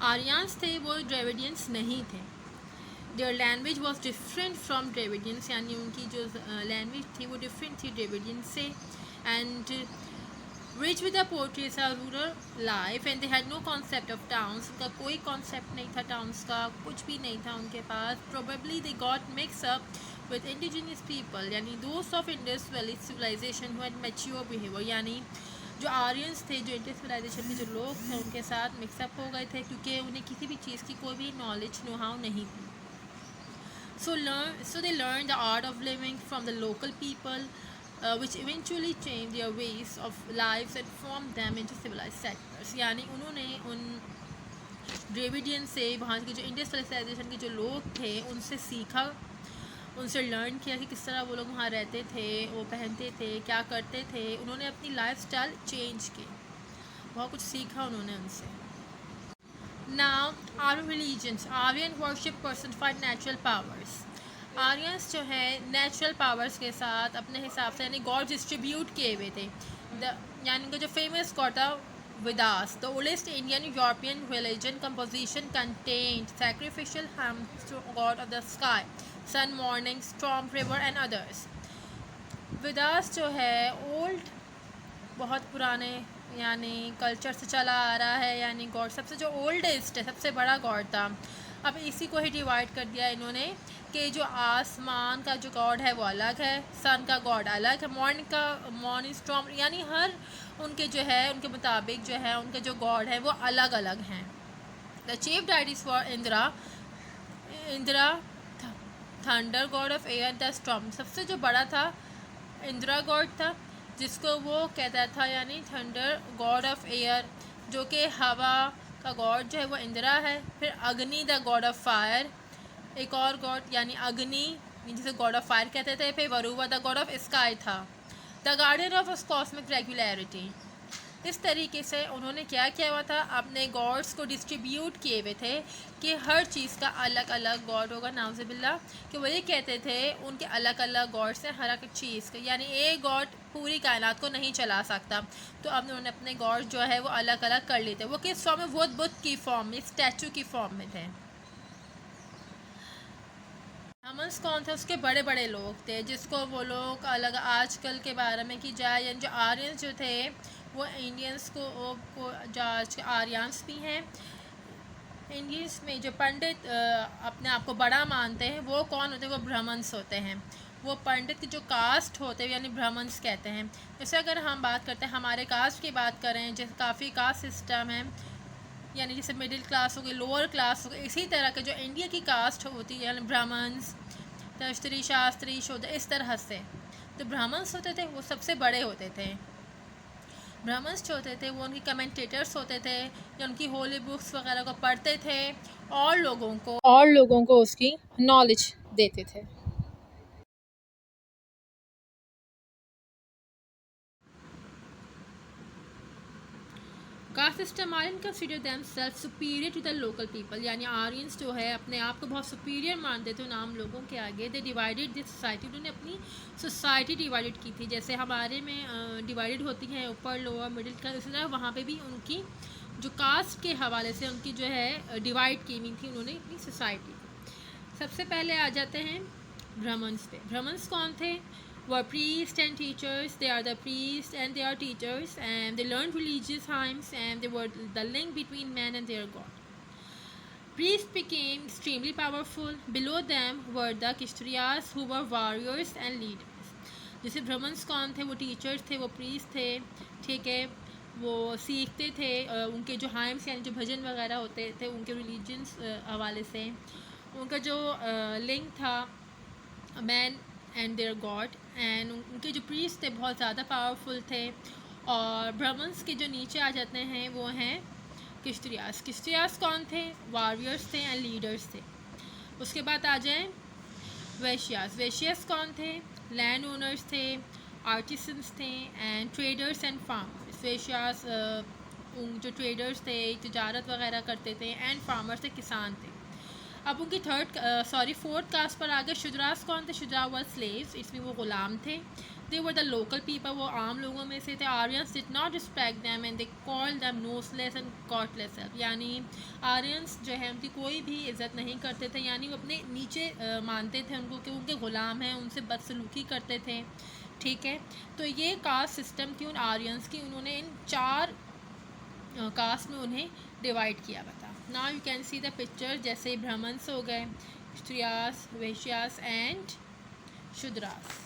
Aryans थे वो Dravidians नहीं थे। Their language was different from Dravidians, यानी उनकी जो लैंग्वेज थी वो डिफरेंट थी ड्रेविडियंस से। And rich with the portraits of rural life and they had no concept of towns, उनका कोई कॉन्सेप्ट नहीं था टाउन्स का, कुछ भी नहीं था उनके पास। Probably they got mix up with indigenous people, यानी दोस्त of Indus valley civilization who had mature behaviour, यानी जो आर्यंस थे, जो इंडस सिविलाइजेशन के जो लोग थे उनके साथ मिक्सअप हो गए थे, क्योंकि उन्हें किसी भी चीज़ की कोई भी नॉलेज नो हाउ नहीं थी। So they learned the art of living from the local people, which eventually changed their ways of lives and formed them into civilized settlers. यानी उन्होंने उन ड्रेविडियन से, वहाँ के जो इंडस सिविलाइजेशन के जो लोग थे उनसे सीखा, उनसे लर्न किया कि किस तरह वो लोग वहाँ रहते थे, वो पहनते थे, क्या करते थे। उन्होंने अपनी लाइफ स्टाइल चेंज की, बहुत कुछ सीखा उन्होंने उनसे। Now, Aryan religions. Aryan worship personified natural powers. Aryans जो है नेचुरल पावर्स के साथ अपने हिसाब से यानी गॉड डिस्ट्रीब्यूट किए हुए थे। यानी उनका जो फेमस गॉड था Vedas, the oldest Indian European religion composition contained sacrificial hymns to god of the sky, sun, morning, storm, river and others. Vedas जो है ओल्ड, बहुत पुराने यानी कल्चर से चला आ रहा है, यानी गॉड सबसे जो ओल्डेस्ट है, सबसे बड़ा गॉड था। अब इसी को ही डिवाइड कर दिया इन्होंने कि जो आसमान का जो गॉड है वो अलग है, सन का गॉड अलग है, मॉर्निंग स्टॉर्म, यानी हर उनके जो है उनके मुताबिक जो है उनके जो गॉड है वो अलग अलग हैं। The chief deities for Indira thunder God of air, the storm, सबसे जो बड़ा था इंदिरा गॉड था, जिसको वो कहता था, यानी थंडर गॉड ऑफ एयर, जो कि हवा का गॉड जो है वो इंदिरा है। फिर अग्नि द गॉड ऑफ फायर, एक और गॉड यानी अग्नि जिसे गॉड ऑफ फायर कहते थे। फिर Baruah the God of sky था, the guardian of cosmic regularity. इस तरीके से उन्होंने क्या किया हुआ था, अपने गॉड्स को डिस्ट्रीब्यूट किए हुए थे कि हर चीज़ का अलग अलग गॉड होगा, नाउज़ुबिल्लाह, कि वो ये कहते थे उनके अलग अलग गॉड्स हैं हर एक चीज़ के, यानी एक गॉड पूरी कायनात को नहीं चला सकता। तो अब उन्होंने अपने गॉड जो है वो अलग अलग कर लिए थे। वो किस फॉर्म में, वो बुद्ध की फॉर्म में, स्टैचू की फॉर्म में थे। ब्राह्मण्स कौन थे, उसके बड़े बड़े लोग थे जिसको वो लोग अलग, आजकल के बारे में की जाए, यानी जो आर्यंस जो थे वो इंडियंस को जो आज के आर्यंस भी हैं, इंडियंस में जो पंडित अपने आप को बड़ा मानते हैं वो कौन होते हैं, वो ब्राह्मण्स होते हैं। वो पंडित की जो कास्ट होते हैं यानी ब्राह्मण्स कहते हैं। जैसे अगर हम बात करते हैं हमारे कास्ट की बात करें, जैसे काफ़ी कास्ट सिस्टम है, यानी जैसे मिडिल क्लास हो गई, लोअर क्लास हो गई, इसी तरह के जो इंडिया की कास्ट होती है यानी ब्राह्मण्स, तश्तरी, शास्त्री, शूद्र, इस तरह से। तो ब्राह्मण्स होते थे वो सबसे बड़े होते थे। ब्राह्मण्स जो होते थे वो उनके कमेंटेटर्स होते थे, या उनकी होली बुक्स वगैरह को पढ़ते थे और लोगों को उसकी नॉलेज देते थे। Caste system Aryan consider themselves superior to the local people, यानी आर्यंस जो है अपने आप को बहुत सुपीरियर मानते थे उन आम लोगों के आगे। दे डिवाइडेड दिस सोसाइटी, उन्होंने अपनी सोसाइटी डिवाइडेड की थी। जैसे हमारे में डिवाइडेड होती है ऊपर लोअर मिडिल क्लास, इसी तरह वहाँ पे भी उनकी जो कास्ट के हवाले से उनकी जो है डिवाइड की हुई थी उन्होंने अपनी सोसाइटी। सबसे पहले आ जाते हैं ब्राह्मण्स पे। ब्राह्मण्स कौन थे, were priests and teachers. They are the priests and they are teachers, and they learned religious hymns, and they were the link between man and their god. Priests became extremely powerful. Below them were the Kshatriyas, who were warriors and leaders. जैसे Brahmins कौन थे, वो teachers थे, वो priest थे, ठीक है, वो सीखते थे उनके जो हाइम्स यानी जो भजन वगैरह होते थे उनके रिलीजन्स हवाले से। उनका जो लिंक था man and their god, and उनके जो प्रीस्ट थे बहुत ज़्यादा पावरफुल थे। और ब्राह्मण्स के जो नीचे आ जाते हैं वो हैं किश्तरियास। किश्तरियास कौन थे, वॉरियर्स थे एंड लीडर्स थे। उसके बाद आ जाएं वैश्यास। वैश्यास कौन थे, लैंड ओनर्स थे, आर्टिसंस थे एंड ट्रेडर्स एंड फार्मर्स। वैश्यास जो ट्रेडर्स थे, तिजारत वगैरह करते थे, एंड फार्मर्स थे, किसान थे। अब उनकी फोर्थ कास्ट पर आ गए शूद्रास। कौन थे, शूद्रा वर स्लेव्स, इसमें वो ग़ुलाम थे। They were the local people, वो आम लोगों में से थे. Aryans did not respect them and they called them noseless and godless. यानी आर्यंस जो है उनकी कोई भी इज़्ज़त नहीं करते थे, यानी वो अपने नीचे मानते थे उनको कि उनके ग़ुलाम हैं, उनसे बदसलूकी करते थे. ठीक है, तो ये कास्ट सिस्टम थी उन आर्यंस की. उन्होंने इन 4 कास्ट में उन्हें डिवाइड किया हुआ था. Now you can see the picture, जैसे ब्राह्मण्स हो गए, क्षत्रियास, वैश्यास एंड शूद्रास.